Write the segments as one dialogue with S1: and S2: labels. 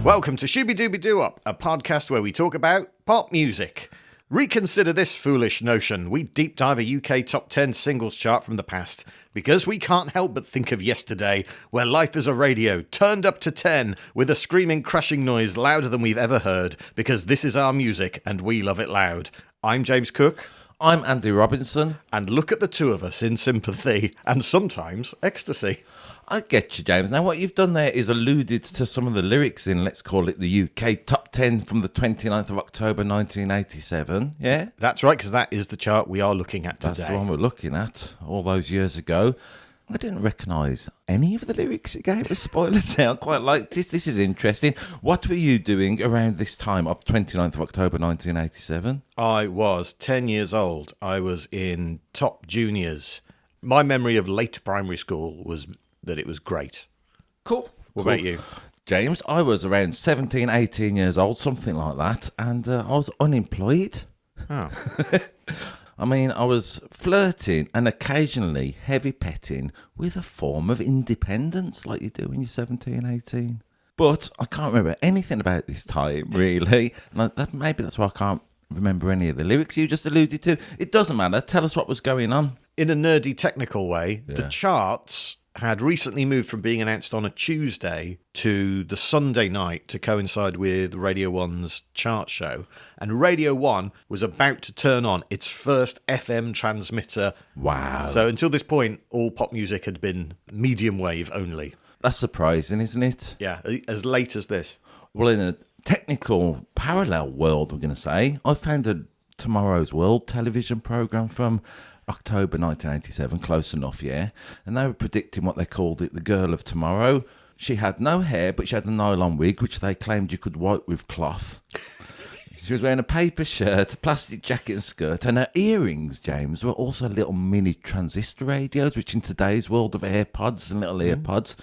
S1: Welcome to Shooby Dooby Doo Up, a podcast where we talk about pop music. Reconsider this foolish notion. We deep dive a UK top 10 singles chart from the past because we can't help but think of yesterday, where life is a radio turned up to 10 with a screaming, crashing noise louder than we've ever heard, because this is our music and we love it loud. I'm James Cook.
S2: I'm Andy Robinson.
S1: And look at the two of us in sympathy and sometimes ecstasy.
S2: I get you, James. Now, what you've done there is alluded to some of the lyrics in, let's call it, the UK Top 10 from the 29th of October 1987, yeah?
S1: That's right, because that is the chart we are looking at today.
S2: That's the one we're looking at all those years ago. I didn't recognise any of the lyrics it gave us. Spoilers out. Quite like this. This is interesting. What were you doing around this time of 29th of October 1987?
S1: I was 10 years old. I was in top juniors. My memory of late primary school was that it was great.
S2: Cool.
S1: What about you?
S2: James, I was around 17, 18 years old, something like that, and I was unemployed.
S1: Oh.
S2: I mean, I was flirting and occasionally heavy petting with a form of independence like you do when you're 17, 18. But I can't remember anything about this time, really. And maybe that's why I can't remember any of the lyrics you just alluded to. It doesn't matter. Tell us what was going on.
S1: In a nerdy technical way, the charts had recently moved from being announced on a Tuesday to the Sunday night to coincide with Radio 1's chart show. And Radio 1 was about to turn on its first FM transmitter.
S2: Wow.
S1: So until this point, all pop music had been medium wave only.
S2: That's surprising, isn't it?
S1: Yeah, as late as this.
S2: Well, in a technical parallel world, we're going to say, I found a Tomorrow's World television programme from October 1987, close enough, yeah. And they were predicting what they called it, the Girl of Tomorrow. She had no hair, but she had a nylon wig, which they claimed you could wipe with cloth. She was wearing a paper shirt, a plastic jacket and skirt, and her earrings, James, were also little mini transistor radios, which in today's world of AirPods and little earpods.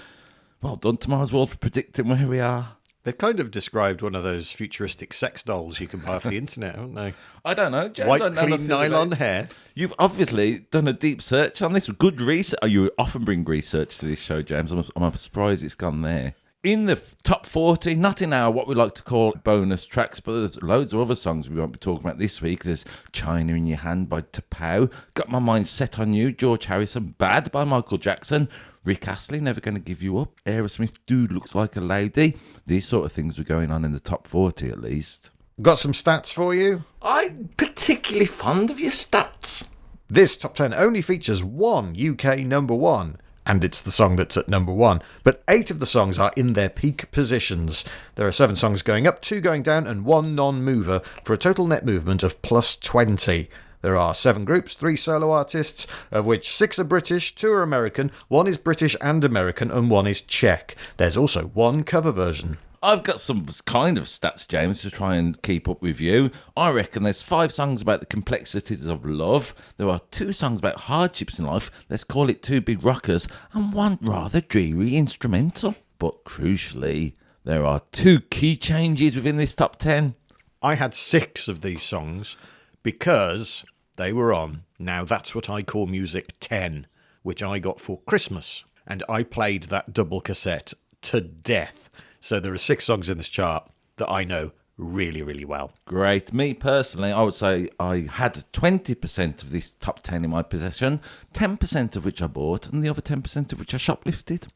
S2: Well done, Tomorrow's World, for predicting where we are.
S1: They've kind of described one of those futuristic sex dolls you can buy off the internet, haven't they?
S2: I don't know. James,
S1: white, clean nylon hair.
S2: You've obviously done a deep search on this. Good research. Oh, you often bring research to this show, James. I'm surprised it's gone there. In the top 40, not in our what we like to call bonus tracks, but there's loads of other songs we won't be talking about this week. There's China in Your Hand by Tapao, Got My Mind Set on You, George Harrison, Bad by Michael Jackson, Rick Astley, Never Gonna Give You Up, Aerosmith, Dude Looks Like a Lady. These sort of things were going on in the top 40 at least.
S1: Got some stats for you?
S2: I'm particularly fond of your stats.
S1: This top 10 only features one UK number one, and it's the song that's at number one. But 8 of the songs are in their peak positions. There are 7 songs going up, 2 going down, and 1 non-mover for a total net movement of plus 20. There are 7 groups, 3 solo artists, of which 6 are British, 2 are American, 1 is British and American, and 1 is Czech. There's also 1 cover version.
S2: I've got some kind of stats, James, to try and keep up with you. I reckon there's 5 songs about the complexities of love. There are 2 songs about hardships in life, let's call it 2 big rockers, and 1 rather dreary instrumental. But crucially, there are 2 key changes within this top 10.
S1: I had 6 of these songs because they were on Now That's What I Call Music 10, which I got for Christmas. And I played that double cassette to death. So there are 6 songs in this chart that I know really, really well.
S2: Great. Me personally, I would say I had 20% of this top 10 in my possession, 10% of which I bought, and the other 10% of which I shoplifted.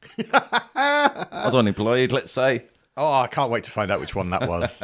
S2: I was unemployed, let's say.
S1: Oh, I can't wait to find out which one that was.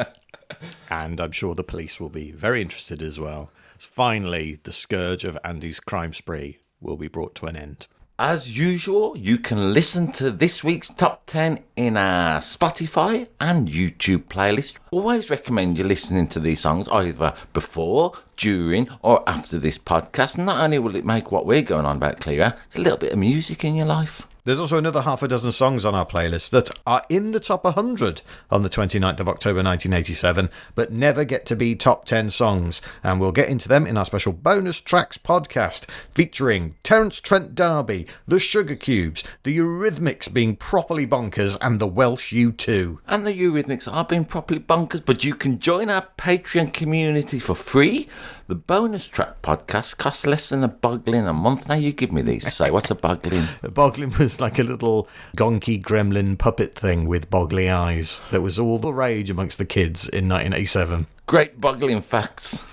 S1: And I'm sure the police will be very interested as well. Finally, the scourge of Andy's crime spree will be brought to an end.
S2: As usual, you can listen to this week's top 10 in our Spotify and YouTube playlist. Always recommend you listening to these songs either before, during or after this podcast. Not only will it make what we're going on about clearer, it's a little bit of music in your life.
S1: There's also another half a dozen songs on our playlist that are in the top 100 on the 29th of October 1987, but never get to be top 10 songs. And we'll get into them in our special bonus tracks podcast, featuring Terence Trent D'Arby, the Sugar Cubes, the Eurythmics being properly bonkers, and the Welsh U2.
S2: And the Eurythmics are being properly bonkers, but you can join our Patreon community for free. The bonus track podcast costs less than a boglin a month. Now you give me these. Say, what's a boglin?
S1: A boglin was was like a little gonky gremlin puppet thing with boggly eyes that was all the rage amongst the kids in 1987.
S2: Great boggling facts.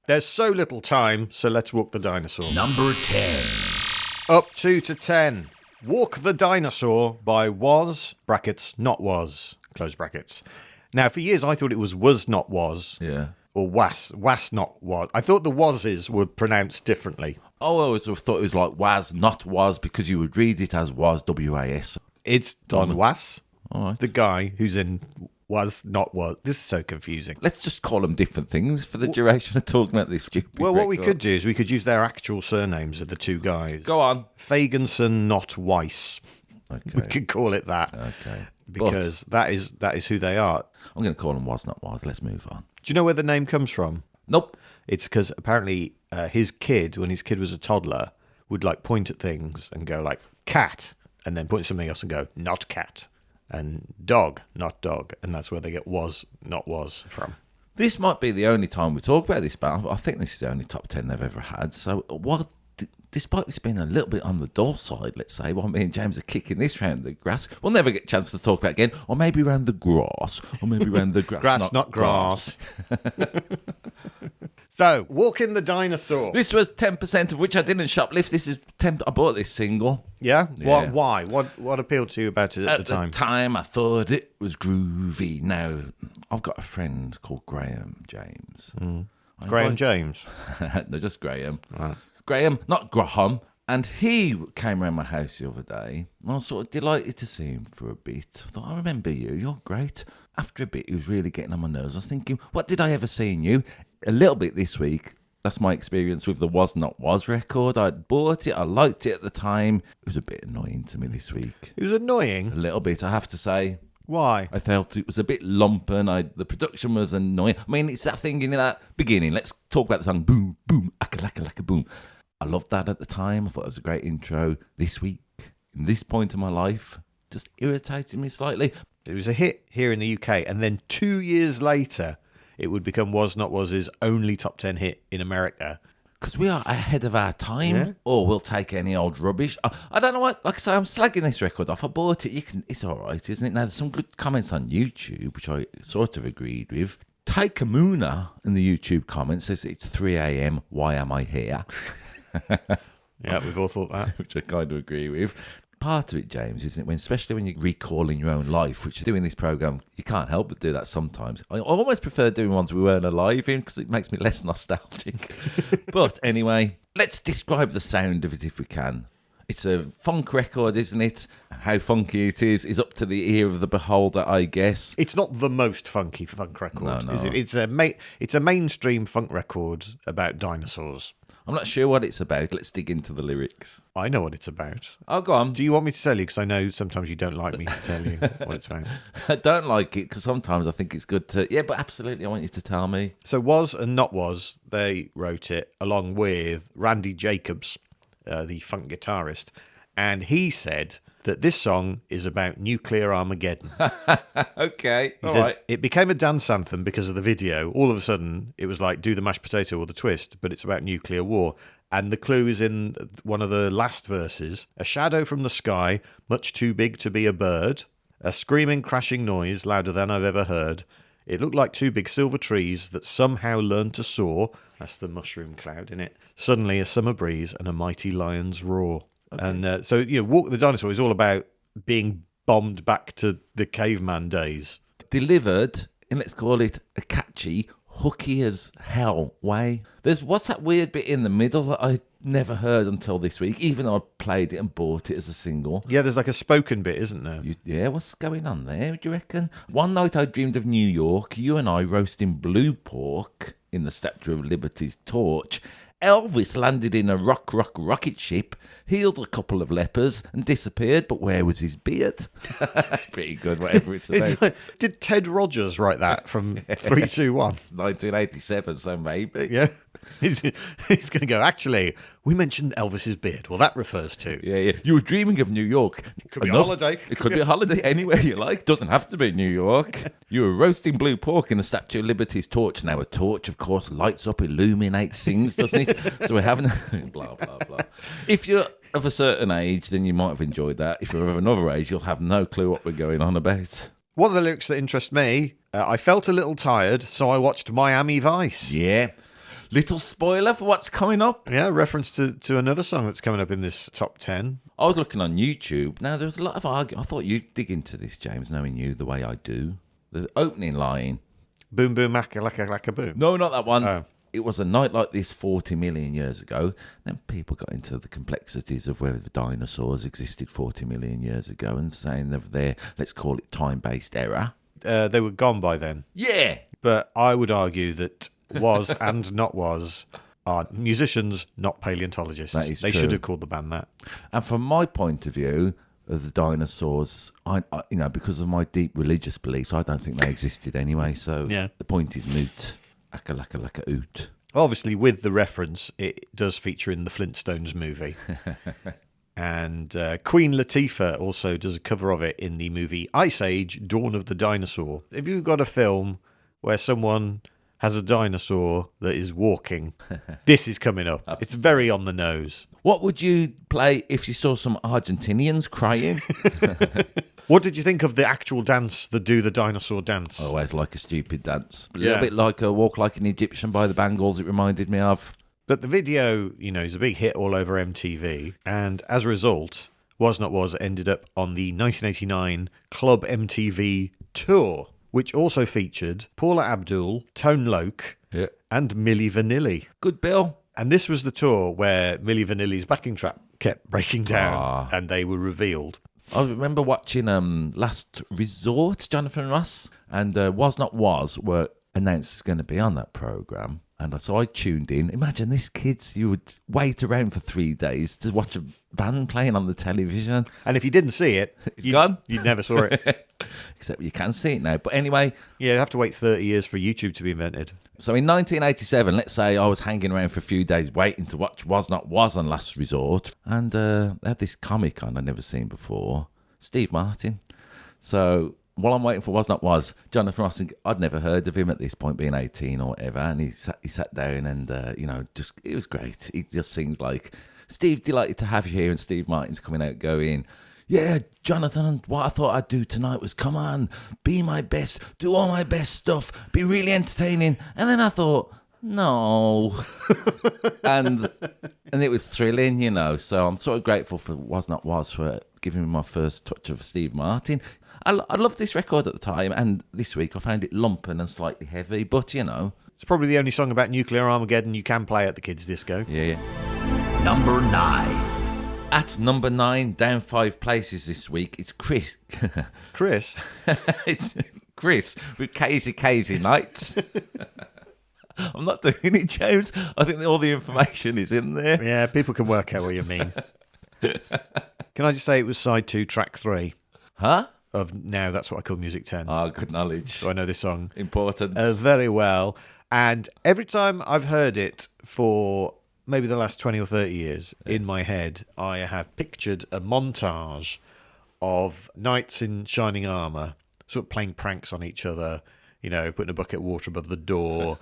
S1: There's so little time, so let's walk the dinosaur.
S3: Number 10.
S1: Up 2 to 10. Walk the Dinosaur by Was, brackets, not was, close brackets. Now, for years, I thought it was not was.
S2: Yeah.
S1: Or was not was. I thought the wases were pronounced differently.
S2: Oh, I always thought it was like was, not was, because you would read it as was, W-A-S.
S1: It's Don Was,
S2: All right.
S1: the guy who's in Was, not was. This is so confusing.
S2: Let's just call them different things for the duration of talking about this stupid
S1: Well, what we
S2: record.
S1: could do is we could use their actual surnames of the two guys.
S2: Go on.
S1: Fagenson, not Weiss. We
S2: Okay.
S1: could call it that.
S2: Okay.
S1: Because that is who they are.
S2: I'm going to call them was, not was. Let's move on.
S1: Do you know where the name comes from?
S2: Nope.
S1: It's because apparently his kid, when his kid was a toddler, would like point at things and go like cat, and then point at something else and go not cat, and dog, not dog, and that's where they get was, not was from.
S2: This might be the only time we talk about this band. I think this is the only top 10 they've ever had. So despite this being a little bit on the door side, let's say, while me and James are kicking this round the grass, we'll never get a chance to talk about it again. Or maybe round the grass. Or maybe round the grass.
S1: Grass, not grass. So, Walking the Dinosaur.
S2: This was 10% of which I didn't shoplift. This is 10. I bought this single.
S1: Yeah?
S2: Yeah.
S1: Why? What appealed to you about it at the time?
S2: At the time, I thought it was groovy. Now, I've got a friend called Graham James.
S1: Graham James.
S2: No, just Graham.
S1: Right.
S2: Graham, not Graham. And he came around my house the other day. And I was sort of delighted to see him for a bit. I thought, I remember you. You're great. After a bit, he was really getting on my nerves. I was thinking, what did I ever see in you? A little bit this week. That's my experience with the Was Not Was record. I bought it. I liked it at the time. It was a bit annoying to me this week.
S1: It was
S2: A
S1: annoying.
S2: little bit, I have to say.
S1: Why?
S2: I felt it was a bit lumpen. The production was annoying. I mean, it's that thing in that beginning. Let's talk about the song. Boom, boom, akka, boom. I loved that at the time. I thought it was a great intro. This week, in this point of my life, just irritated me slightly.
S1: It was a hit here in the UK, and then 2 years later, it would become Was Not Was's only top 10 hit in America.
S2: Because we are ahead of our time,
S1: Yeah.
S2: or we'll take any old rubbish. I don't know what. Like I say, I'm slagging this record off. I bought it. It's all right, isn't it? Now, there's some good comments on YouTube, which I sort of agreed with. Taikamuna in the YouTube comments says it's 3 a.m. Why am I here?
S1: Yeah, we've all thought that.
S2: Which I kind of agree with. Part of it, James, isn't it? Especially when you're recalling your own life, which doing this program, you can't help but do that sometimes. I almost prefer doing ones we weren't alive in because it makes me less nostalgic. But anyway, let's describe the sound of it if we can. It's a funk record, isn't it? How funky it is up to the ear of the beholder, I guess.
S1: It's not the most funky funk record,
S2: No.
S1: is it? It's a mainstream funk record about dinosaurs.
S2: I'm not sure what it's about. Let's dig into the lyrics.
S1: I know what it's about.
S2: Oh, go on.
S1: Do you want me to tell you? Because I know sometimes you don't like me to tell you what it's about.
S2: I don't like it because sometimes I think it's good to... Yeah, but absolutely, I want you to tell me.
S1: So Was and Not Was, they wrote it along with Randy Jacobs, the funk guitarist. And he said that this song is about nuclear Armageddon.
S2: Okay,
S1: He
S2: all
S1: says
S2: right.
S1: it became a dance anthem because of the video. All of a sudden, it was like do the mashed potato or the twist, but it's about nuclear war. And the clue is in one of the last verses. A shadow from the sky, much too big to be a bird. A screaming, crashing noise, louder than I've ever heard. It looked like two big silver trees that somehow learned to soar. That's the mushroom cloud in it. Suddenly a summer breeze and a mighty lion's roar. Okay. And so, Walk the Dinosaur is all about being bombed back to the caveman days.
S2: Delivered in, let's call it, a catchy, hooky as hell way. What's that weird bit in the middle that I never heard until this week, even though I played it and bought it as a single.
S1: Yeah, there's like a spoken bit, isn't there?
S2: Yeah, what's going on there, do you reckon? One night I dreamed of New York, you and I roasting blue pork in the Statue of Liberty's torch. Elvis landed in a rocket ship, healed a couple of lepers and disappeared, but where was his beard? Pretty good, whatever it's about.
S1: It's like, did Ted Rogers write that from 321?
S2: 1987, so maybe.
S1: Yeah. He's going to go, actually, we mentioned Elvis's beard. Well, that refers to.
S2: Yeah. You were dreaming of New York.
S1: Could be a holiday.
S2: It could be a holiday anywhere you like. Doesn't have to be New York. You were roasting blue pork in the Statue of Liberty's torch. Now a torch, of course, lights up, illuminates things, doesn't it? So we're having blah, blah, blah. If you're of a certain age, then you might have enjoyed that. If you're of another age, you'll have no clue what we're going on about.
S1: One of the lyrics that interest me, I felt a little tired, so I watched Miami Vice.
S2: Yeah. Little spoiler for what's coming up.
S1: Yeah, reference to another song that's coming up in this top 10.
S2: I was looking on YouTube. Now, there was a lot of argument. I thought you'd dig into this, James, knowing you the way I do. The opening line.
S1: Boom, boom, laka, laka, laka, boom.
S2: No, not that one.
S1: Oh.
S2: It was a night like this 40 million years ago. Then people got into the complexities of whether the dinosaurs existed 40 million years ago and saying they're there, let's call it time-based error.
S1: They were gone by then.
S2: Yeah.
S1: But I would argue that was and not was are musicians, not paleontologists.
S2: That is
S1: they
S2: true.
S1: should have called the band that.
S2: And from my point of view of the dinosaurs, I because of my deep religious beliefs, I don't think they existed anyway. So
S1: Yeah.
S2: the point is moot. Aka laka laka oot.
S1: Obviously, with the reference, it does feature in the Flintstones movie. And Queen Latifah also does a cover of it in the movie Ice Age, Dawn of the Dinosaur. If you've got a film where someone has a dinosaur that is walking, this is coming up. It's very on the nose.
S2: What would you play if you saw some Argentinians crying?
S1: What did you think of the actual dance, the Do the Dinosaur dance?
S2: Always like a stupid dance. A
S1: Yeah.
S2: little bit like a Walk Like an Egyptian by the Bangles, it reminded me of.
S1: But the video, is a big hit all over MTV. And as a result, Was Not Was ended up on the 1989 Club MTV tour, which also featured Paula Abdul, Tone Loc,
S2: Yeah.
S1: and Milli Vanilli.
S2: Good bill.
S1: And this was the tour where Milli Vanilli's backing track kept breaking down
S2: Ah.
S1: and they were revealed.
S2: I remember watching Last Resort, Jonathan Ross, and Was Not Was were announced as going to be on that programme. And so I tuned in. Imagine this, kids, you would wait around for 3 days to watch a band playing on the television.
S1: And if you didn't see it,
S2: gone.
S1: You never saw it.
S2: Except you can see it now. But anyway,
S1: Yeah, you'd have to wait 30 years for YouTube to be invented.
S2: so in 1987, let's say I was hanging around for a few days waiting to watch Was Not Was on Last Resort. And they had this comic on I'd never seen before, Steve Martin. So while I'm waiting for Was Not Was, Jonathan Ross, I'd never heard of him at this point, being 18 or whatever. And he sat down and, just it was great. He just sings like, Steve, delighted to have you here. And Steve Martin's coming out going, yeah, Jonathan, what I thought I'd do tonight was come on, be my best, do all my best stuff, be really entertaining. And then I thought, no. and it was thrilling, So I'm sort of grateful for Was Not Was for giving me my first touch of Steve Martin. I loved this record at the time, and this week I found it lumpen and slightly heavy, but
S1: It's probably the only song about nuclear Armageddon you can play at the kids' disco.
S2: yeah.
S3: Number 9.
S2: At number 9, down 5 places this week, it's Chris.
S1: Chris?
S2: It's Chris with Casey Nights. I'm not doing it, James. I think all the information is in there.
S1: Yeah, people can work out what you mean. Can I just say it was side 2, track 3
S2: Huh?
S1: of Now That's What I Call Music 10.
S2: Oh, good knowledge.
S1: So I know this song
S2: Importance.
S1: very well. And every time I've heard it for maybe the last 20 or 30 years, in my head, I have pictured a montage of knights in shining armour, sort of playing pranks on each other, putting a bucket of water above the door,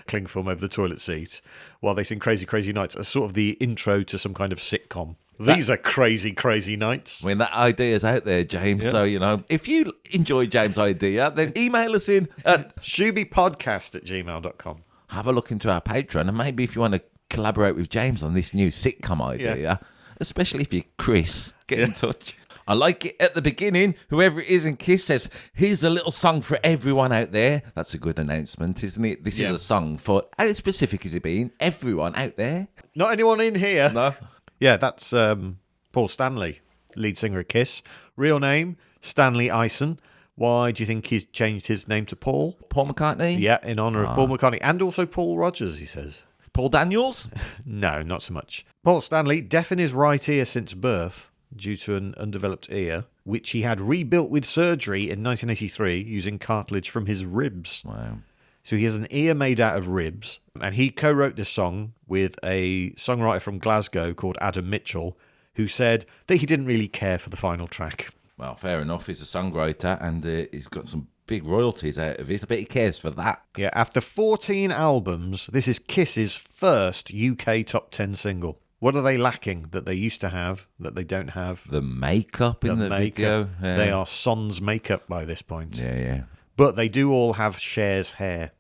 S1: cling film over the toilet seat, while they sing Crazy, Crazy Nights as sort of the intro to some kind of sitcom. These are crazy, crazy nights.
S2: I mean, that idea's out there, James.
S1: Yeah.
S2: So, if you enjoy James' idea, then email us in and
S1: ShubyPodcast@gmail.com.
S2: have a look into our Patreon. And maybe if you want to collaborate with James on this new sitcom idea, especially if you're Chris, get in touch. I like it at the beginning. Whoever it is in Kiss says, here's a little song for everyone out there. That's a good announcement, isn't it? This is a song for, how specific is it being? Everyone out there.
S1: Not anyone in here.
S2: No.
S1: Yeah, that's Paul Stanley, lead singer of Kiss. Real name, Stanley Eisen. Why do you think he's changed his name to Paul?
S2: Paul McCartney?
S1: Yeah, in honour of Paul McCartney and also Paul Rogers, he says.
S2: Paul Daniels?
S1: No, not so much. Paul Stanley, deaf in his right ear since birth due to an undeveloped ear, which he had rebuilt with surgery in 1983 using cartilage from his ribs.
S2: Wow.
S1: So he has an ear made out of ribs, and he co-wrote this song with a songwriter from Glasgow called Adam Mitchell, who said that he didn't really care for the final track.
S2: Well, fair enough. He's a songwriter and he's got some big royalties out of it. I bet he cares for that.
S1: Yeah, after 14 albums, this is Kiss's first UK top 10 single. What are they lacking that they used to have that they don't have?
S2: The makeup in the video. Yeah.
S1: They are sans makeup by this point.
S2: Yeah.
S1: But they do all have Cher's hair.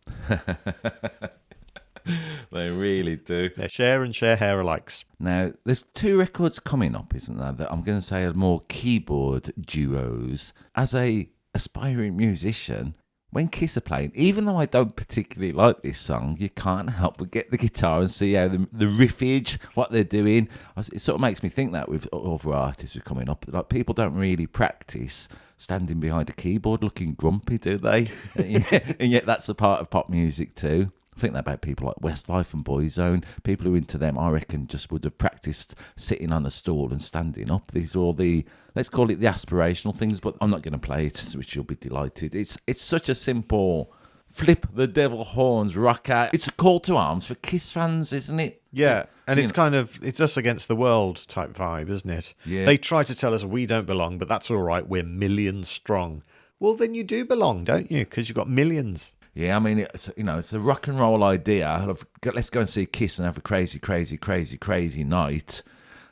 S2: They really do.
S1: They're Cher and Cher hair alikes.
S2: Now, there's 2 records coming up, isn't there, that I'm going to say are more keyboard duos. As a aspiring musician, when Kiss are playing, even though I don't particularly like this song, you can't help but get the guitar and see how the riffage, what they're doing. It sort of makes me think that with other artists who are coming up, like people don't really practice standing behind a keyboard looking grumpy, do they? And yet that's a part of pop music too. I think that about people like Westlife and Boyzone. People who are into them, I reckon, just would have practiced sitting on a stool and standing up. These are all the, let's call it the aspirational things, but I'm not going to play it, which you'll be delighted. It's such a simple flip the devil horns, rock out. It's a call to arms for Kiss fans, isn't it?
S1: Yeah, and it's kind of, it's us against the world type vibe, isn't it?
S2: Yeah.
S1: They try to tell us we don't belong, but that's all right, we're millions strong. Well, then you do belong, don't you? Because you've got millions.
S2: Yeah, I mean, it's a rock and roll idea of let's go and see Kiss and have a crazy, crazy, crazy, crazy night.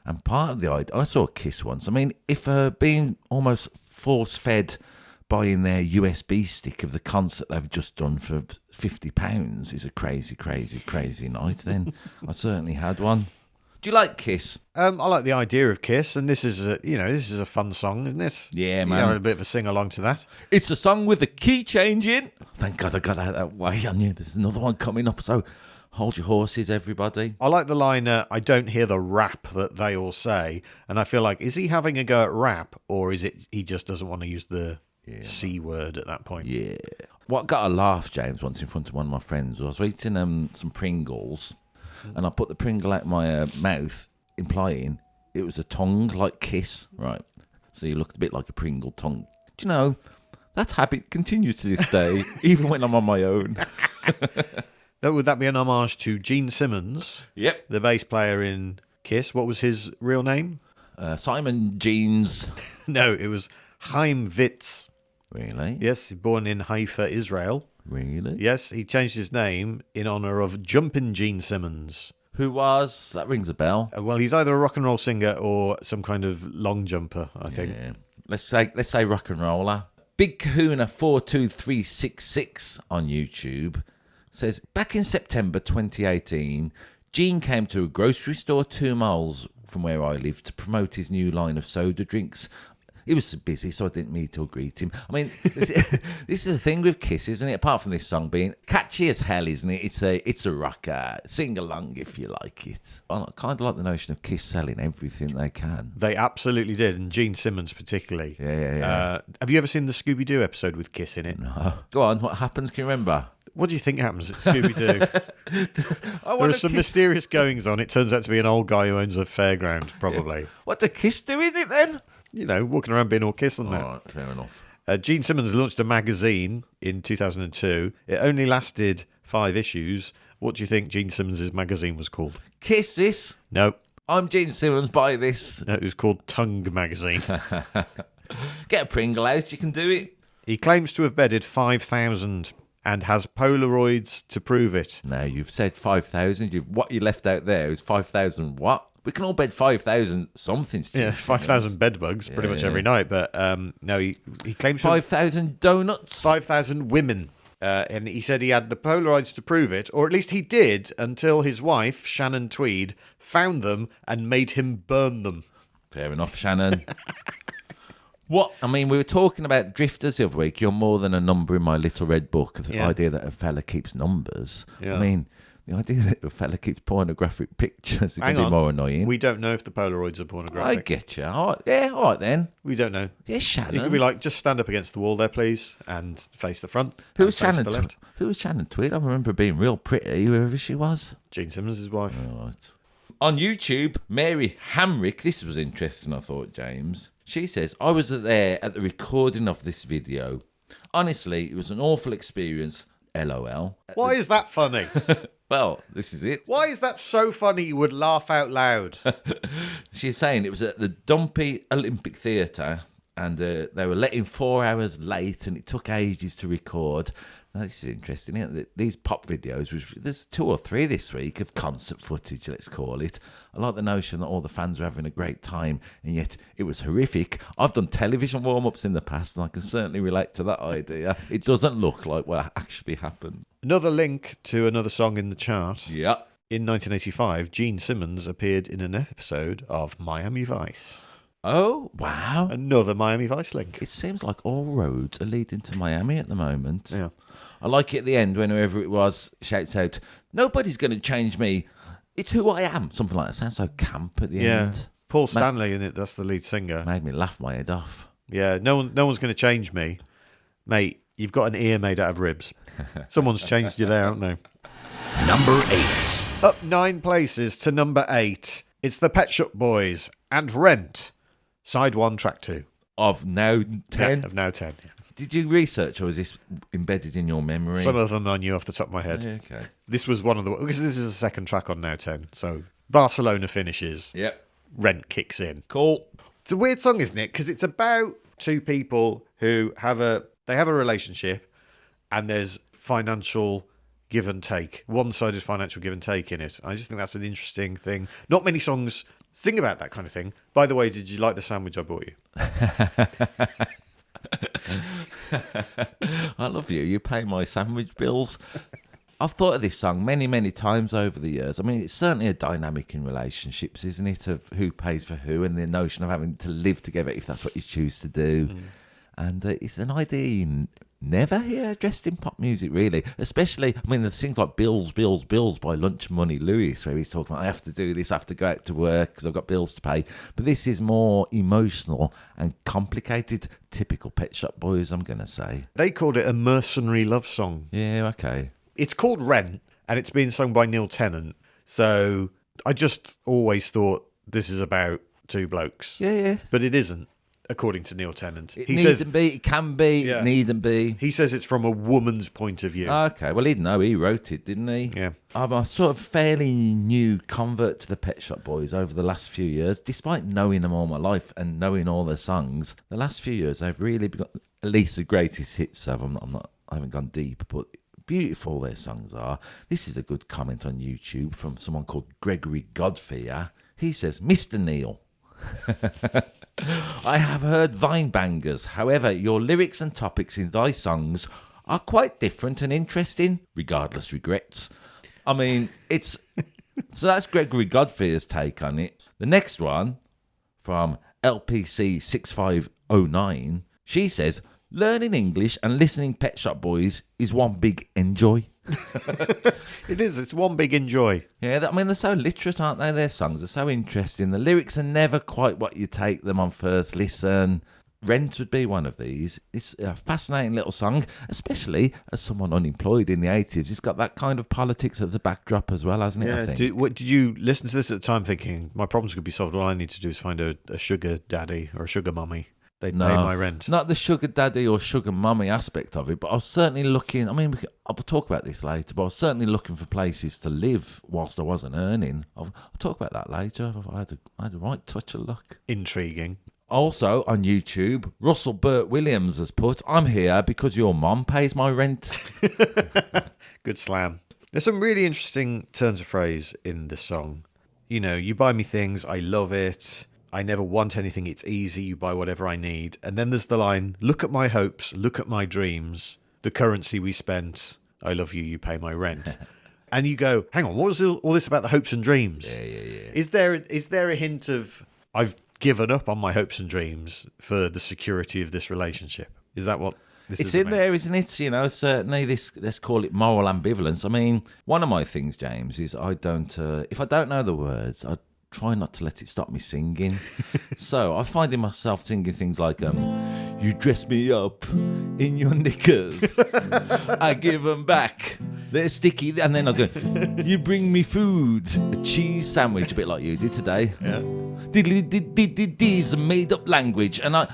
S2: And part of the idea, I saw Kiss once. I mean, if being almost force-fed buying their USB stick of the concert they've just done for £50 is a crazy, crazy, crazy night, then I certainly had one. Do you like Kiss?
S1: I like the idea of Kiss, and this is a fun song, isn't it?
S2: Yeah, man.
S1: You know, a bit of a sing along to that.
S2: It's a song with a key change in. Thank God I got out of that way. I knew there's another one coming up, so hold your horses, everybody.
S1: I like the line, I don't hear the rap that they all say, and I feel like, is he having a go at rap, or is it he just doesn't want to use the C word at that point?
S2: Yeah. What got a laugh, James, once in front of one of my friends was I was eating some Pringles, and I put the Pringle out my mouth, implying it was a tongue like Kiss, right? So you looked a bit like a Pringle tongue. Do you know, that habit continues to this day, even when I'm on my own.
S1: Would that be an homage to Gene Simmons?
S2: Yep.
S1: The bass player in Kiss. What was his real name?
S2: Simon Jeans.
S1: No, it was Chaim Witz.
S2: Really?
S1: Yes, born in Haifa, Israel.
S2: Really?
S1: Yes, he changed his name in honour of Jumpin' Gene Simmons.
S2: Who was? That rings a bell.
S1: Well, he's either a rock and roll singer or some kind of long jumper, I think.
S2: Yeah. Let's say rock and roller. Big Kahuna 42366 on YouTube says, back in September 2018, Gene came to a grocery store 2 miles from where I live to promote his new line of soda drinks. He was busy, so I didn't meet or greet him. I mean, this is the thing with Kiss, isn't it? Apart from this song being catchy as hell, isn't it? It's a rocker. Sing along if you like it. I kind of like the notion of Kiss selling everything they can.
S1: They absolutely did, and Gene Simmons particularly.
S2: Yeah.
S1: Have you ever seen the Scooby-Doo episode with Kiss in it?
S2: No. Go on, what happens? Can you remember?
S1: What do you think happens at Scooby-Doo? There are some mysterious goings on. It turns out to be an old guy who owns a fairground, probably.
S2: What did Kiss do in it then?
S1: You know, walking around being all Kiss and that.
S2: All right, fair enough.
S1: Gene Simmons launched a magazine in 2002. It only lasted 5 issues. What do you think Gene Simmons' magazine was called?
S2: Kiss this.
S1: No.
S2: I'm Gene Simmons, buy this.
S1: No, it was called Tongue Magazine.
S2: Get a Pringle out, you can do it.
S1: He claims to have bedded 5,000 and has Polaroids to prove it.
S2: Now, you've said 5,000. What you left out there is 5,000 what? We can all bed 5,000 something's.
S1: Yeah, 5,000 bed bugs pretty much every night. But no, he claims
S2: 5,000 donuts.
S1: 5,000 women. And he said he had the Polaroids to prove it, or at least he did, until his wife, Shannon Tweed, found them and made him burn them.
S2: Fair enough, Shannon. What? I mean, we were talking about drifters the other week. You're more than a number in my little red book. The idea that a fella keeps numbers. Yeah. I mean, the idea that a fella keeps pornographic pictures can be more annoying.
S1: We don't know if the Polaroids are pornographic.
S2: I get you. All right then.
S1: We don't know.
S2: Yeah, Shannon.
S1: You could be like, just stand up against the wall there, please, and face the front.
S2: Who was Shannon? Who was Shannon Tweed? I remember being real pretty, whoever she was.
S1: Gene Simmons' wife.
S2: All right. On YouTube, Mary Hamrick, this was interesting, I thought, James. She says, I was there at the recording of this video. Honestly, it was an awful experience. LOL.
S1: Why is that funny?
S2: Well, this is it.
S1: Why is that so funny you would laugh out loud?
S2: She's saying it was at the Dumpy Olympic Theatre and they were letting 4 hours late and it took ages to record. Now, this is interesting. Isn't it? These pop videos, there's 2 or 3 this week of concert footage, let's call it. I like the notion that all the fans are having a great time, and yet it was horrific. I've done television warm-ups in the past, and I can certainly relate to that idea. It doesn't look like what actually happened.
S1: Another link to another song in the chart.
S2: Yeah.
S1: In 1985, Gene Simmons appeared in an episode of Miami Vice.
S2: Oh, wow.
S1: Another Miami Vice link.
S2: It seems like all roads are leading to Miami at the moment.
S1: Yeah.
S2: I like it at the end when whoever it was shouts out, "Nobody's going to change me. It's who I am." Something like that. Sounds so camp at the end.
S1: Paul Stanley in it, that's the lead singer.
S2: Made me laugh my head off.
S1: Yeah, no one's going to change me. Mate, you've got an ear made out of ribs. Someone's changed you there, haven't they?
S3: Number 8.
S1: Up 9 places to number 8. It's the Pet Shop Boys and Rent. Side 1, track 2.
S2: Of now 10?
S1: Yeah, of now 10. Yeah.
S2: Did you research, or is this embedded in your memory?
S1: Some of them I knew off the top of my head.
S2: Okay.
S1: This was one of the... Because this is the second track on now 10. So Barcelona finishes.
S2: Yep.
S1: Rent kicks in.
S2: Cool.
S1: It's a weird song, isn't it? Because it's about 2 people who have a relationship, and there's financial give and take, one-sided financial give and take in it. I just think that's an interesting thing. Not many songs sing about that kind of thing. By the way, did you like the sandwich I bought you?
S2: I love you. You pay my sandwich bills. I've thought of this song many, many times over the years. I mean, it's certainly a dynamic in relationships, isn't it? Of who pays for who, and the notion of having to live together if that's what you choose to do. And it's an idea you never hear addressed in pop music, really. Especially, I mean, there's things like Bills, Bills, Bills by Lunch Money Lewis, where he's talking about, I have to do this, I have to go out to work because I've got bills to pay. But this is more emotional and complicated, typical Pet Shop Boys, I'm going to say.
S1: They called it a mercenary love song.
S2: Yeah, okay.
S1: It's called Rent, and it's been sung by Neil Tennant. So I just always thought this is about 2 blokes.
S2: Yeah.
S1: But it isn't, according to Neil Tennant.
S2: It needn't be, it can be,
S1: Yeah.
S2: it needn't be.
S1: He says it's from a woman's point of view.
S2: Okay, well, he'd know. He wrote it, didn't he?
S1: Yeah.
S2: I'm a sort of fairly new convert to the Pet Shop Boys over the last few years. Despite knowing them all my life and knowing all their songs, the last few years I've really got at least the greatest hits of. I haven't gone deep, but beautiful their songs are. This is a good comment on YouTube from someone called Gregory Godfear. He says, "Mr. Neil, I have heard thine bangers. However, your lyrics and topics in thy songs are quite different and interesting. Regardless regrets." I mean, it's... So that's Gregory Godfear's take on it. The next one, from LPC 6509, she says, "Learning English and listening Pet Shop Boys is one big enjoy."
S1: It is. It's one big enjoy.
S2: Yeah, I mean, they're so literate, aren't they? Their songs are so interesting. The lyrics are never quite what you take them on first listen. Rent would be one of these. It's a fascinating little song, especially as someone unemployed in the 80s. It's got that kind of politics as a backdrop as well, hasn't it, I think?
S1: Did you listen to this at the time thinking, my problems could be solved, all I need to do is find a sugar daddy or a sugar mummy? They'd pay my rent.
S2: Not the sugar daddy or sugar mummy aspect of it, but I was certainly looking, I mean, I'll talk about this later, but I was certainly looking for places to live whilst I wasn't earning. I'll talk about that later. I had a right touch of luck.
S1: Intriguing.
S2: Also, on YouTube, Russell Burt Williams has put, "I'm here because your mom pays my rent."
S1: Good slam. There's some really interesting turns of phrase in the song. You know, you buy me things, I love it. I never want anything, it's easy, you buy whatever I need. And then there's the line, look at my hopes, look at my dreams, the currency we spent, I love you, you pay my rent. And you go, hang on, what was all this about the hopes and dreams?
S2: Yeah.
S1: Is there a hint of, I've given up on my hopes and dreams for the security of this relationship? Is that what this is
S2: It's in
S1: about?
S2: there, isn't it? You know, certainly this, let's call it moral ambivalence. I mean, one of my things, James, is I don't, if I don't know the words, I try not to let it stop me singing. So I find myself singing things like, you dress me up in your knickers, I give them back, they're sticky, and then I go, you bring me food, a cheese sandwich, a bit like you did today.
S1: Yeah.
S2: Diddly is a made up language, and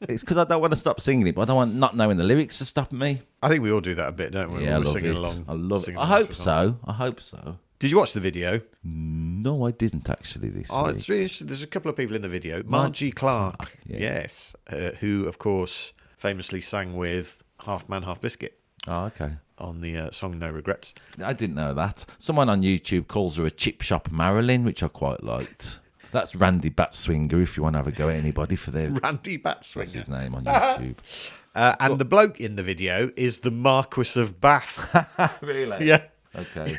S2: it's because I don't want to stop singing it, but I don't want not knowing the lyrics to stop me.
S1: I think we all do that a bit, don't we?
S2: Yeah, I
S1: When we're
S2: love
S1: singing
S2: it.
S1: along.
S2: I love it.
S1: singing
S2: I
S1: along
S2: hope
S1: to a song.
S2: so. I hope so.
S1: Did you watch the video?
S2: No, I didn't actually this
S1: Oh,
S2: week.
S1: it's really interesting. There's a couple of people in the video. Margie Clark,
S2: yeah.
S1: yes, who, of course, famously sang with Half Man, Half Biscuit.
S2: Oh, okay.
S1: on the song No Regrets.
S2: I didn't know that. Someone on YouTube calls her a chip shop Marilyn, which I quite liked. That's Randy Batswinger, if you want to have a go at anybody for their...
S1: Randy
S2: What's
S1: Batswinger.
S2: his name on YouTube?
S1: And the bloke in the video is the Marquis of Bath.
S2: Really?
S1: Yeah.
S2: Okay.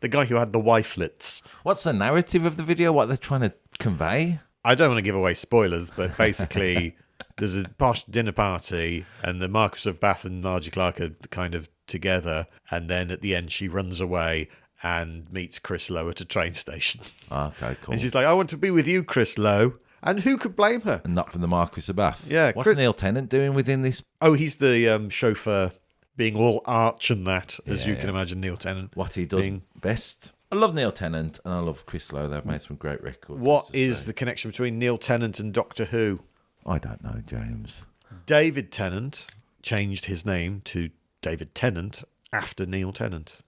S1: The guy who had the wifelets.
S2: What's the narrative of the video? What they're trying to convey?
S1: I don't want to give away spoilers, but basically there's a posh dinner party and the Marquis of Bath and Margie Clark are kind of together, and then at the end she runs away and meets Chris Lowe at a train station.
S2: Okay, cool.
S1: And she's like, I want to be with you, Chris Lowe. And who could blame her?
S2: And not from the Marquis of Bath.
S1: Yeah,
S2: What's
S1: Chris-
S2: Neil Tennant doing within this?
S1: Oh, he's the chauffeur, being all arch and that, as
S2: Yeah,
S1: you can
S2: yeah.
S1: imagine Neil Tennant.
S2: What he does
S1: being-
S2: best. I love Neil Tennant and I love Chris Lowe. They've made some great records.
S1: What
S2: let's just
S1: is
S2: say.
S1: the connection between Neil Tennant and Doctor Who?
S2: I don't know, James.
S1: David Tennant changed his name to David Tennant after Neil Tennant.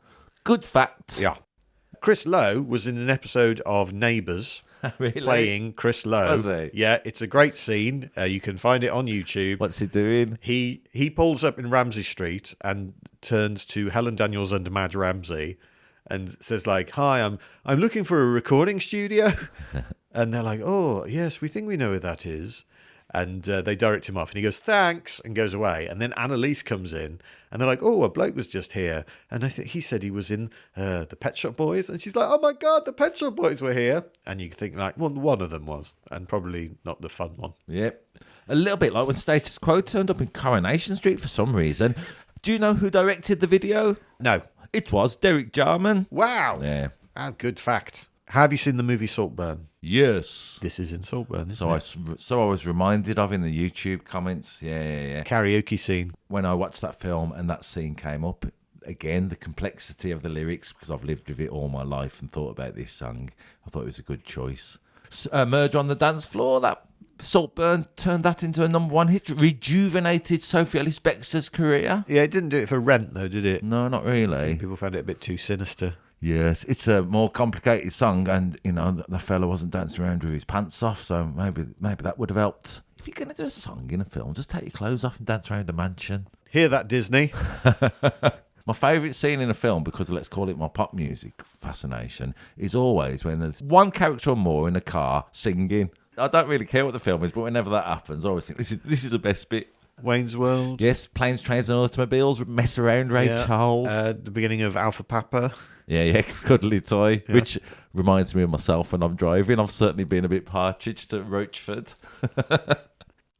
S2: Good fact.
S1: Yeah. Chris Lowe was in an episode of Neighbours
S2: Really?
S1: playing Chris Lowe.
S2: Was he?
S1: Yeah, it's a great scene. You can find it on YouTube.
S2: What's he doing?
S1: He pulls up in Ramsey Street and turns to Helen Daniels and Mad Ramsey and says like, "Hi, I'm looking for a recording studio." And they're like, "Oh, yes, we think we know where that is." And they direct him off, and he goes, "Thanks," and goes away. And then Annalise comes in, and they're like, "Oh, a bloke was just here, and I think he said he was in the Pet Shop Boys." And she's like, "Oh my God, the Pet Shop Boys were here!" And you think like, well, one of them was, and probably not the fun one.
S2: Yep. A little bit like when Status Quo turned up in Coronation Street for some reason. Do you know who directed the video?
S1: No,
S2: It was Derek Jarman.
S1: wow,
S2: Yeah.
S1: good fact. Have you seen the movie Saltburn?
S2: Yes.
S1: This is in Saltburn, isn't
S2: So
S1: it?
S2: I was reminded of in the YouTube comments. Yeah.
S1: Karaoke scene.
S2: When I watched that film and that scene came up, again, the complexity of the lyrics, because I've lived with it all my life and thought about this song, I thought it was a good choice. Murder on the Dance Floor, that Saltburn turned that into a #1 hit, rejuvenated Sophie Ellis-Bextor's career.
S1: Yeah, it didn't do it for Rent though, did it?
S2: No, not really.
S1: People found it a bit too sinister.
S2: Yes, it's a more complicated song, and you know the fella wasn't dancing around with his pants off, so maybe that would have helped. If you're gonna do a song in a film, just take your clothes off and dance around a mansion.
S1: Hear that, Disney?
S2: My favourite scene in a film, because let's call it my pop music fascination, is always when there's one character or more in a car singing. I don't really care what the film is, but whenever that happens, I always think this is the best bit.
S1: Wayne's World.
S2: Yes, Planes, Trains and Automobiles, Mess Around Ray
S1: Yeah.
S2: Charles.
S1: The beginning of Alpha Papa.
S2: Yeah, Cuddly Toy, which reminds me of myself when I'm driving. I've certainly been a bit partridge to Roachford.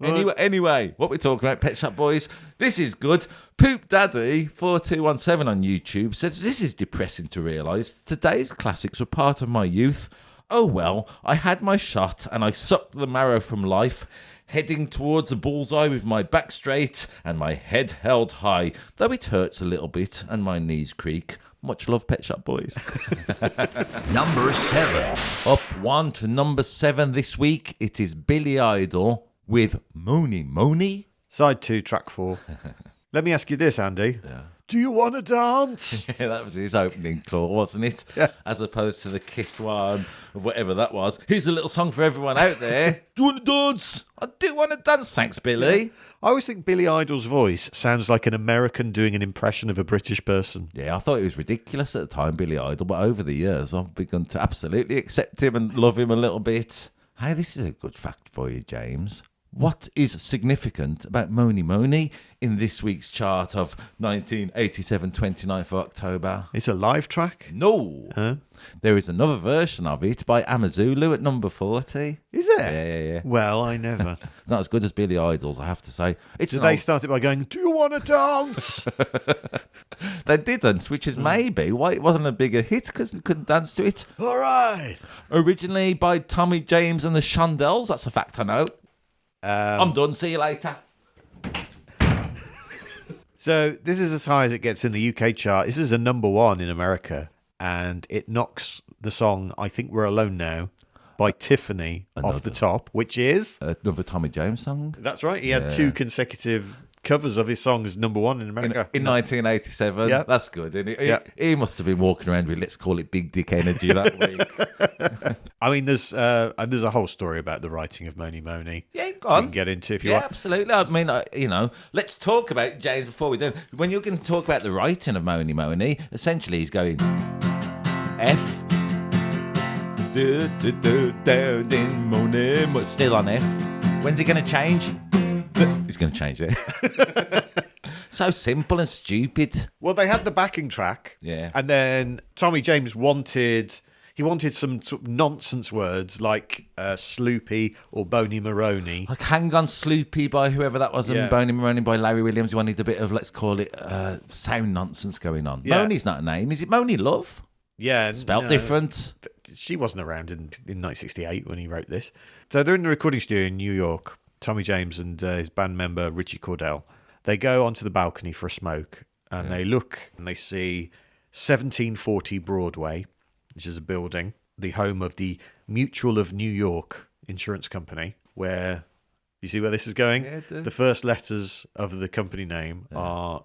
S2: Anyway, what we're talking about, Pet Shop Boys, this is good. Poop Daddy 4217 on YouTube says, this is depressing to realise. Today's classics were part of my youth. Oh well, I had my shot and I sucked the marrow from life, heading towards the bullseye with my back straight and my head held high, though it hurts a little bit and my knees creak. Much love, Pet Shop Boys.
S3: Number 7.
S2: Up 1 to number 7 this week. It is Billy Idol with Moany Moany.
S1: Side 2, track 4. Let me ask you this, Andy.
S2: Yeah.
S1: Do you want to dance?
S2: Yeah, that was his opening call, wasn't it?
S1: Yeah.
S2: As opposed to the Kiss one, or whatever that was. Here's a little song for everyone out there. Do you want to dance? I do want to dance, thanks, Billy.
S1: I always think Billy Idol's voice sounds like an American doing an impression of a British person.
S2: Yeah, I thought it was ridiculous at the time, Billy Idol, but over the years, I've begun to absolutely accept him and love him a little bit. Hey, this is a good fact for you, James. What is significant about Moany Moany in this week's chart of 1987, 29th of October?
S1: It's a live track?
S2: No.
S1: Huh?
S2: There is another version of it by Amazulu at number 40.
S1: Is it?
S2: Yeah.
S1: Well, I never.
S2: Not as good as Billy Idol's, I have to say. It's
S1: Did
S2: an
S1: they
S2: old-
S1: start it by going, do you want to dance?
S2: They didn't, which is maybe why it wasn't a bigger hit, because they couldn't dance to it.
S1: All right.
S2: Originally by Tommy James and the Shondells, that's a fact I know. I'm done, see you later.
S1: So this is as high as it gets in the UK chart. This is a number 1 in America, and it knocks the song I Think We're Alone Now by Tiffany off the top, which is...
S2: Another Tommy James song.
S1: That's right. He had 2 consecutive covers of his songs number one in America.
S2: In 1987.
S1: Yeah.
S2: That's good, isn't it?
S1: Yeah.
S2: He must have been walking around with, let's call it big dick energy that week.
S1: I mean, there's a whole story about the writing of Mony Mony.
S2: Yeah, go
S1: We
S2: on.
S1: can get into if you
S2: Yeah,
S1: want.
S2: absolutely. I mean, let's talk about it, James, before we do. When you're going to talk about the writing of Mony Mony, essentially he's going F. Do, do, do, down in Mony, but still on F. When's he going to change? He's going to change it. So simple and stupid.
S1: Well, they had the backing track.
S2: Yeah.
S1: And then Tommy James wanted some sort of nonsense words like Sloopy or Boney Maroney.
S2: Like Hang On Sloopy by whoever that was,
S1: Yeah.
S2: and Boney Maroney by Larry Williams. He wanted a bit of, let's call it, sound nonsense going on.
S1: Yeah.
S2: Moni's not a name. Is it Mony Love?
S1: Yeah.
S2: Spelled different.
S1: She wasn't around in 1968 when he wrote this. So they're in the recording studio in New York. Tommy James and his band member Richie Cordell. They go onto the balcony for a smoke and they look and they see 1740 Broadway, which is a building, the home of the Mutual of New York Insurance Company, where, you see where this is going?
S2: Yeah, I do.
S1: The first letters of the company name are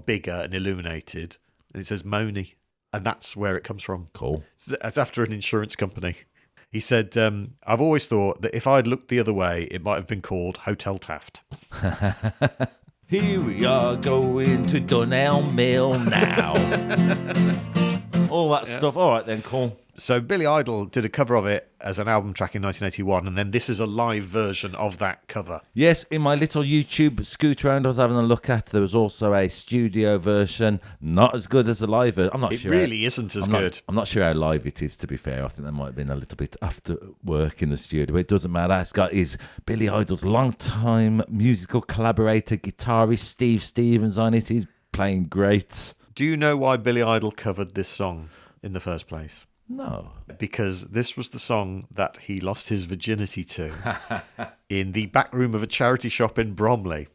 S1: bigger and illuminated, and it says Mony, and that's where it comes from.
S2: Cool.
S1: It's after an insurance company. He said, I've always thought that if I'd looked the other way, it might have been called Hotel Taft.
S2: Here we are going to Donnell Mill now. All that stuff. All right then, cool.
S1: So Billy Idol did a cover of it as an album track in 1981, and then this is a live version of that cover.
S2: Yes, in my little YouTube scoot around I was having a look at, there was also a studio version, not as good as the live version. I'm not
S1: It
S2: sure.
S1: really isn't as good.
S2: I'm not sure how live it is, to be fair. I think there might have been a little bit after work in the studio, but it doesn't matter. It's got his Billy Idol's long-time musical collaborator, guitarist Steve Stevens on it. He's playing great.
S1: Do you know why Billy Idol covered this song in the first place?
S2: No.
S1: Because this was the song that he lost his virginity to in the back room of a charity shop in Bromley.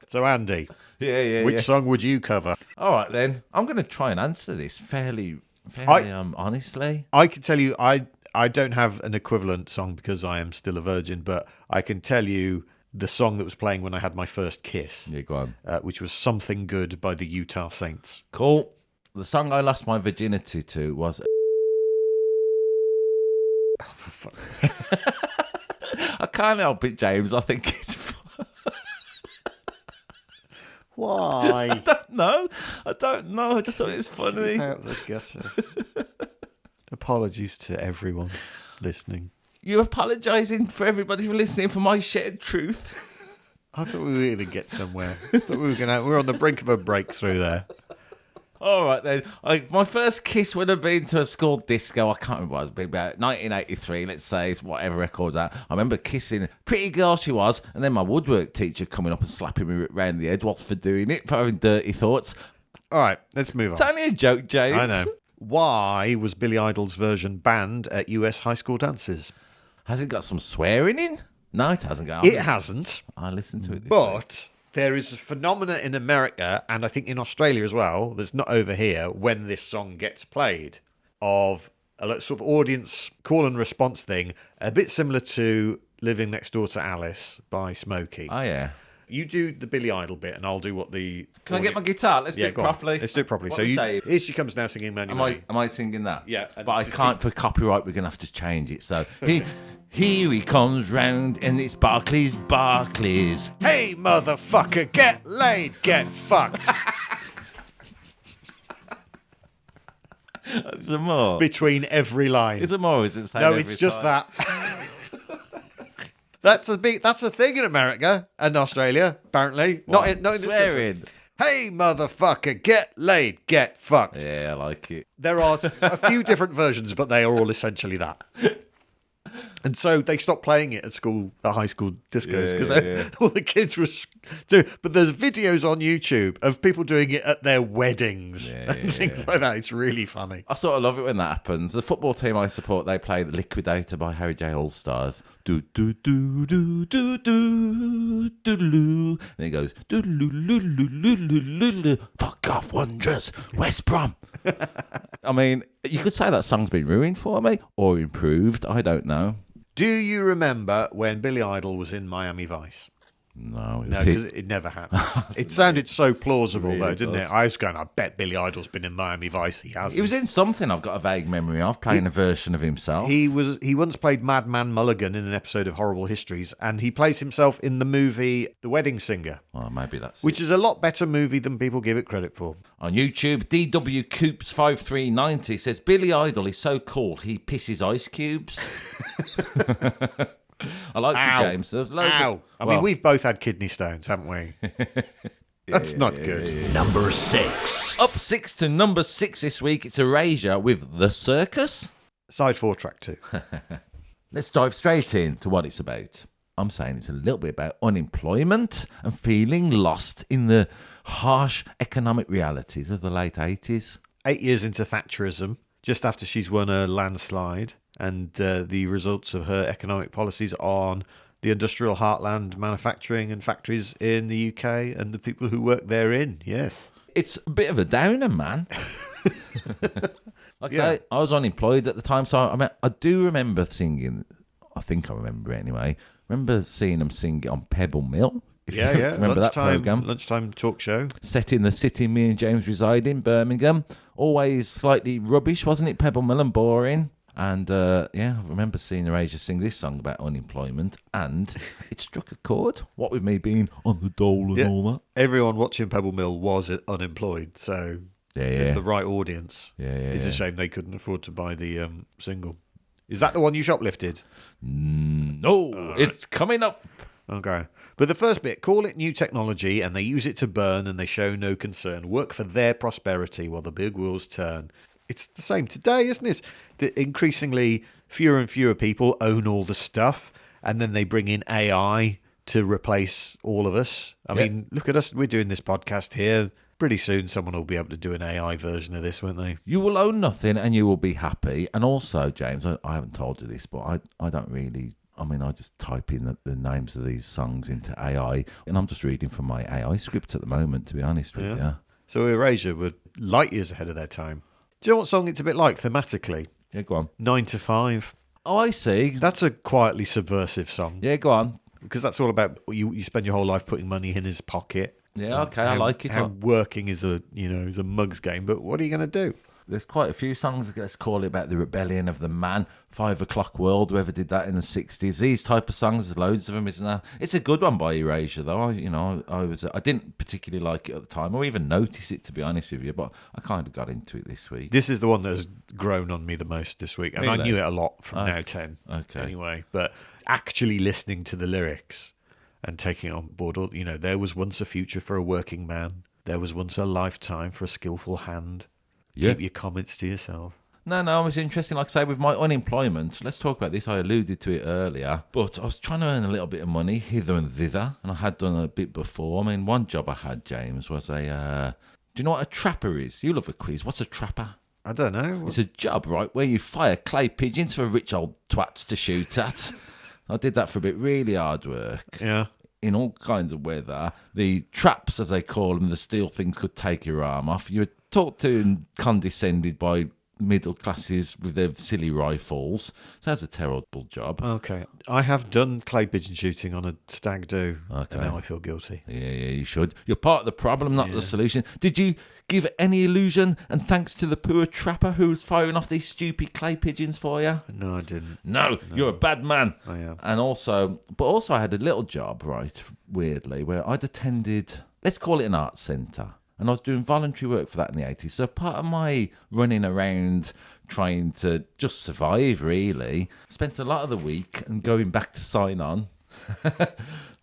S1: So, Andy, which song would you cover?
S2: All right, then. I'm going to try and answer this fairly honestly.
S1: I can tell you, I don't have an equivalent song because I am still a virgin, but I can tell you the song that was playing when I had my first kiss,
S2: Yeah, go on.
S1: which was Something Good by the Utah Saints.
S2: Cool. The song I lost my virginity to was... I can't help it, James. I think it's...
S1: Why?
S2: I don't know. I just thought it was funny.
S1: Out the gutter. Apologies to everyone listening.
S2: You apologising for everybody for listening for my shared truth?
S1: I thought we were going to get somewhere. I thought we were on the brink of a breakthrough there.
S2: All right, then. My first kiss would have been to a school disco. I can't remember what it was. About 1983, let's say, it's whatever record that. I remember kissing a pretty girl she was, and then my woodwork teacher coming up and slapping me round the head. What's for doing it? For having dirty thoughts.
S1: All right, let's move on.
S2: It's only a joke, James.
S1: I know. Why was Billy Idol's version banned at US high school dances?
S2: Has it got some swearing in? No, it hasn't got.
S1: It hasn't,
S2: I listened to it.
S1: but there is a phenomena in America, and I think in Australia as well, that's not over here, when this song gets played, of a sort of audience call and response thing, a bit similar to Living Next Door to Alice by Smokey.
S2: Oh, yeah.
S1: You do the Billy Idol bit, and I'll do what the...
S2: Can I get my guitar? Let's do it
S1: go on.
S2: properly.
S1: Let's do it properly.
S2: What
S1: So
S2: we say?
S1: here she comes now singing Many Many.
S2: Am I singing that?
S1: Yeah.
S2: But I can't, for copyright, we're going to have to change it. So here he comes round, and it's Barclays.
S1: Hey, motherfucker, get laid, get fucked.
S2: Is there more?
S1: Between every line.
S2: Is there more? Is it saying
S1: No,
S2: every
S1: it's just
S2: time?
S1: that. That's a thing in America and Australia, apparently. Not in this country.
S2: Swearing.
S1: Hey, motherfucker, get laid, get fucked.
S2: Yeah, I like it.
S1: There are a few different versions, but they are all essentially that. And so they stopped playing it at high school discos, because all the kids were doing. But there's videos on YouTube of people doing it at their weddings and things like that. It's really funny.
S2: I sort of love it when that happens. The football team I support, they play The Liquidator by Harry J. All-Stars. Do do do do do do do do. And it goes do do do do do do. Fuck off, Wondrous, West Brom. I mean, you could say that song's been ruined for me or improved. I don't know.
S1: Do you remember when Billy Idol was in Miami Vice?
S2: No,
S1: No, because it never happened. It sounded so plausible,
S2: Really
S1: though, didn't
S2: does.
S1: it? I was going, I bet Billy Idol's been in Miami Vice. He hasn't.
S2: He was in something I've got a vague memory of, playing a version of himself.
S1: He once played Madman Mulligan in an episode of Horrible Histories, and he plays himself in the movie The Wedding Singer,
S2: Oh, maybe that's
S1: which is a lot better movie than people give it credit for.
S2: On YouTube, DW Coops 5390 says Billy Idol is so cool he pisses ice cubes. I like it, James. There's loads
S1: Ow.
S2: of,
S1: I mean, we've both had kidney stones, haven't we? That's not good.
S3: Number 6.
S2: Up 6 to number 6 this week. It's Erasure with The Circus.
S1: Side 4, track 2.
S2: Let's dive straight into what it's about. I'm saying it's a little bit about unemployment and feeling lost in the harsh economic realities of the late 80s.
S1: 8 years into Thatcherism, just after she's won a landslide, and the results of her economic policies on the industrial heartland manufacturing and factories in the UK and the people who work therein. Yes.
S2: It's a bit of a downer, man. Like I say, I was unemployed at the time, so I do remember singing. I think I remember it anyway. Remember seeing them sing on Pebble Mill.
S1: Yeah.
S2: Remember that programme?
S1: Lunchtime talk show.
S2: Set in the city me and James reside in, Birmingham. Always slightly rubbish, wasn't it? Pebble Mill and boring. And I remember seeing Erasure sing this song about unemployment, and it struck a chord. What with me being on the dole and all that.
S1: Everyone watching Pebble Mill was unemployed, so it's the right audience. It's a shame they couldn't afford to buy the single. Is that the one you shoplifted?
S2: No, it's coming up.
S1: Okay. But the first bit, call it new technology, and they use it to burn, and they show no concern. Work for their prosperity while the big wheels turn. It's the same today, isn't it? Increasingly, fewer and fewer people own all the stuff, and then they bring in AI to replace all of us. I mean, look at us. We're doing this podcast here. Pretty soon, someone will be able to do an AI version of this, won't they?
S2: You will own nothing and you will be happy. And also, James, I haven't told you this, but I don't really... I mean, I just type in the names of these songs into AI, and I'm just reading from my AI script at the moment, to be honest with you.
S1: So Erasure were light years ahead of their time. Do you know what song it's a bit like thematically?
S2: Yeah, go on.
S1: 9 to 5.
S2: Oh, I see.
S1: That's a quietly subversive song.
S2: Yeah, go on.
S1: Because that's all about you spend your whole life putting money in his pocket.
S2: Yeah, okay, I like it.
S1: How working is a mug's game, but what are you going to do?
S2: There's quite a few songs, let's call it, about the rebellion of the man, 5 O'Clock World, whoever did that in the 60s. These type of songs, there's loads of them, isn't there? It's a good one by Erasure, though. I didn't particularly like it at the time, or even notice it, to be honest with you, but I kind of got into it this week.
S1: This is the one that has grown on me the most this week, and
S2: Really?
S1: I knew it a lot from Now 10.
S2: Okay.
S1: Anyway, but actually listening to the lyrics and taking it on board, there was once a future for a working man. There was once a lifetime for a skillful hand.
S2: Yeah.
S1: Keep your comments to yourself.
S2: No, it was interesting. Like I say, with my unemployment, let's talk about this. I alluded to it earlier, but I was trying to earn a little bit of money hither and thither, and I had done a bit before. I mean, one job I had, James, was do you know what a trapper is? You love a quiz. What's a trapper?
S1: I don't know.
S2: It's a job, right, where you fire clay pigeons for rich old twats to shoot at. I did that for a bit, really hard work.
S1: Yeah.
S2: In all kinds of weather. The traps, as they call them, the steel things could take your arm off. You were talked to and condescended by middle classes with their silly rifles. So that's a terrible job.
S1: Okay. I have done clay pigeon shooting on a stag do,
S2: Okay.
S1: and now I feel guilty.
S2: Yeah, you should. You're part of the problem, not the solution. Did you give any illusion and thanks to the poor trapper who was firing off these stupid clay pigeons for you?
S1: No, I didn't.
S2: No, you're a bad man.
S1: I am.
S2: And also I had a little job, right, weirdly, where I'd attended, let's call it an art centre. And I was doing voluntary work for that in the 80s. So part of my running around trying to just survive, really, spent a lot of the week and going back to sign on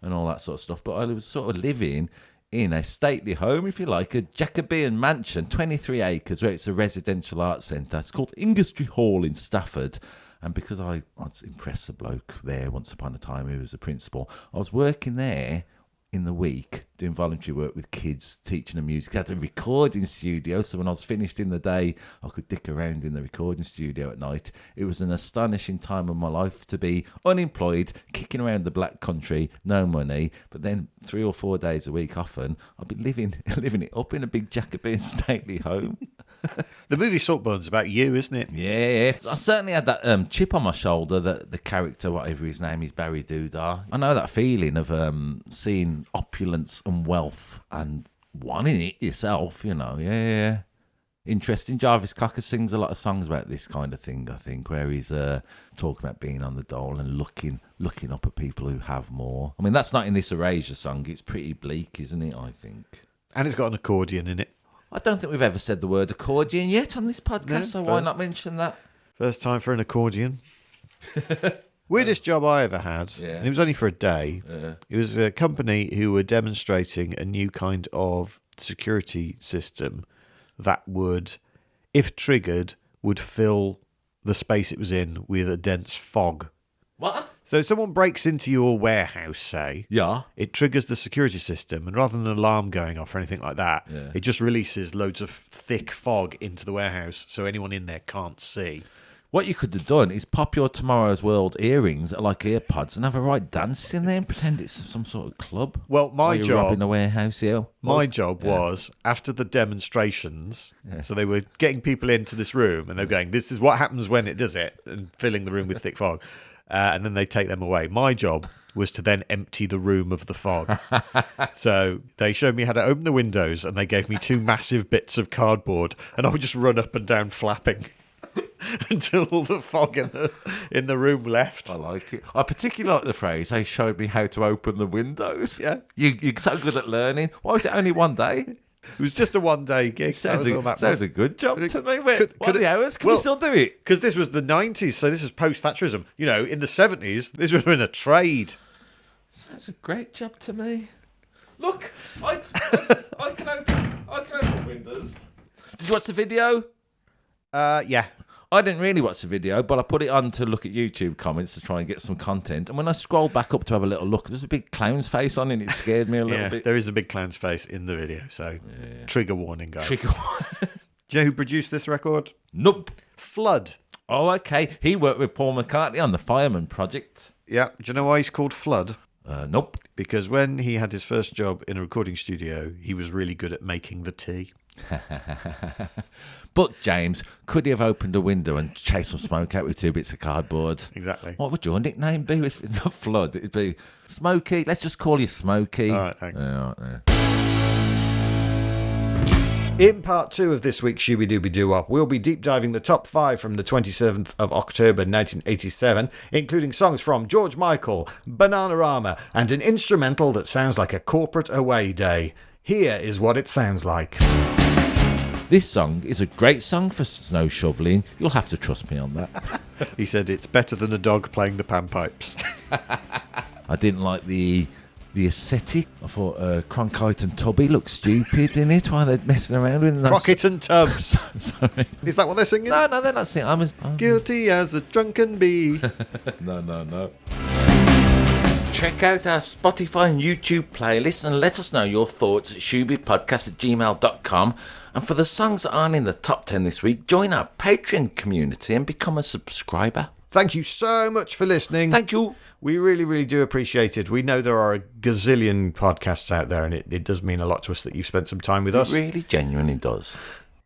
S2: and all that sort of stuff. But I was sort of living in a stately home, if you like, a Jacobean mansion, 23 acres, where it's a residential art centre. It's called Industry Hall in Stafford. And because I impressed the bloke there once upon a time who was the principal, I was working there in the week doing voluntary work with kids, teaching them music. I had a recording studio, so when I was finished in the day, I could dick around in the recording studio at night. It was an astonishing time of my life to be unemployed, kicking around the black country, no money, but then 3 or 4 days a week often, I'd be living it up in a big Jacobean stately home.
S1: The movie Saltburn's about you, isn't it?
S2: Yeah, I certainly had that chip on my shoulder that the character, whatever his name is, Barry Doodah. I know that feeling of seeing opulence and wealth and wanting it yourself, you know. Yeah. Interesting. Jarvis Cocker sings a lot of songs about this kind of thing, I think, where he's talking about being on the dole and looking up at people who have more. I mean, that's not in this Erasure song. It's pretty bleak, isn't it, I think?
S1: And it's got an accordion in it.
S2: I don't think we've ever said the word accordion yet on this podcast,
S1: No,
S2: so why not mention that?
S1: First time for an accordion. Weirdest job I ever had, and it was only for a day. It was a company who were demonstrating a new kind of security system that would, if triggered, would fill the space it was in with a dense fog.
S2: What?
S1: So someone breaks into your warehouse, say.
S2: Yeah.
S1: It triggers the security system, and rather than an alarm going off or anything like that, it just releases loads of thick fog into the warehouse so anyone in there can't see.
S2: What you could have done is pop your Tomorrow's World earrings like earpods and have a right dance in there and pretend it's some sort of club.
S1: Well, my
S2: job...
S1: job...
S2: robbing a warehouse,
S1: My job was, after the demonstrations, so they were getting people into this room, and they were going, this is what happens when it does it, and filling the room with thick fog. And then they take them away. My job was to then empty the room of the fog. So they showed me how to open the windows, and they gave me 2 massive bits of cardboard, and I would just run up and down flapping until all the fog in the room left.
S2: I like it. I particularly like the phrase, they showed me how to open the windows.
S1: Yeah.
S2: You're so good at learning. Why was it only one day?
S1: It was just a one-day gig.
S2: Sounds a good job to me.
S1: What are
S2: the hours? Can we still do it?
S1: Because this was the 90s, so this is post-Thatcherism. You know, in the 70s, this would have been a trade.
S2: Sounds a great job to me. Look, I can open windows. Did you watch the video?
S1: Yeah.
S2: I didn't really watch the video, but I put it on to look at YouTube comments to try and get some content. And when I scrolled back up to have a little look, there's a big clown's face on it, and it scared me a little bit.
S1: There is a big clown's face in the video, so trigger warning, guys.
S2: Trigger warning.
S1: Do you know who produced this record?
S2: Nope.
S1: Flood.
S2: Oh, okay. He worked with Paul McCartney on the Fireman Project.
S1: Yeah. Do you know why he's called Flood?
S2: Nope.
S1: Because when he had his first job in a recording studio, he was really good at making the tea.
S2: But, James, could he have opened a window and chased some smoke out with 2 bits of cardboard?
S1: Exactly.
S2: What would your nickname be if it's not Flood? It'd be Smokey. Let's just call you Smokey.
S1: All right, thanks.
S2: All right.
S1: In part 2 of this week's Shooby Dooby Doo Wop, we'll be deep diving the top 5 from the 27th of October 1987, including songs from George Michael, Bananarama, and an instrumental that sounds like a corporate away day. Here is what it sounds like.
S2: This song is a great song for snow shoveling. You'll have to trust me on that.
S1: He said it's better than a dog playing the panpipes.
S2: I didn't like the aesthetic. I thought Cronkite and Tubby looked stupid in it while they're messing around with it.
S1: Crockett and Tubbs.
S2: Sorry.
S1: Is that what they're singing?
S2: No, they're not singing. I'm
S1: Guilty as a drunken bee.
S2: No. Check out our Spotify and YouTube playlist and let us know your thoughts at shubipodcast@gmail.com. And for the songs that aren't in the top 10 this week, join our Patreon community and become a subscriber.
S1: Thank you so much for listening.
S2: Thank you.
S1: We really, really do appreciate it. We know there are a gazillion podcasts out there, and it does mean a lot to us that you've spent some time with us.
S2: It really genuinely does.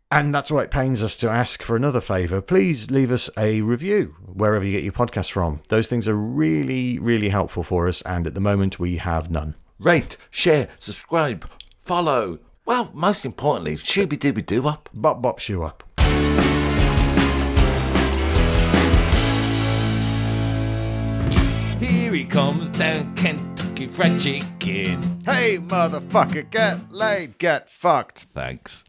S1: And that's why it pains us to ask for another favour. Please leave us a review wherever you get your podcasts from. Those things are really, really helpful for us, and at the moment we have none.
S2: Rate, share, subscribe, follow. Well, most importantly, Shooby Dooby Doo Wop.
S1: Bop bop shoo up.
S2: Here he comes down Kentucky Fried Chicken.
S1: Hey, motherfucker, get laid, get fucked.
S2: Thanks.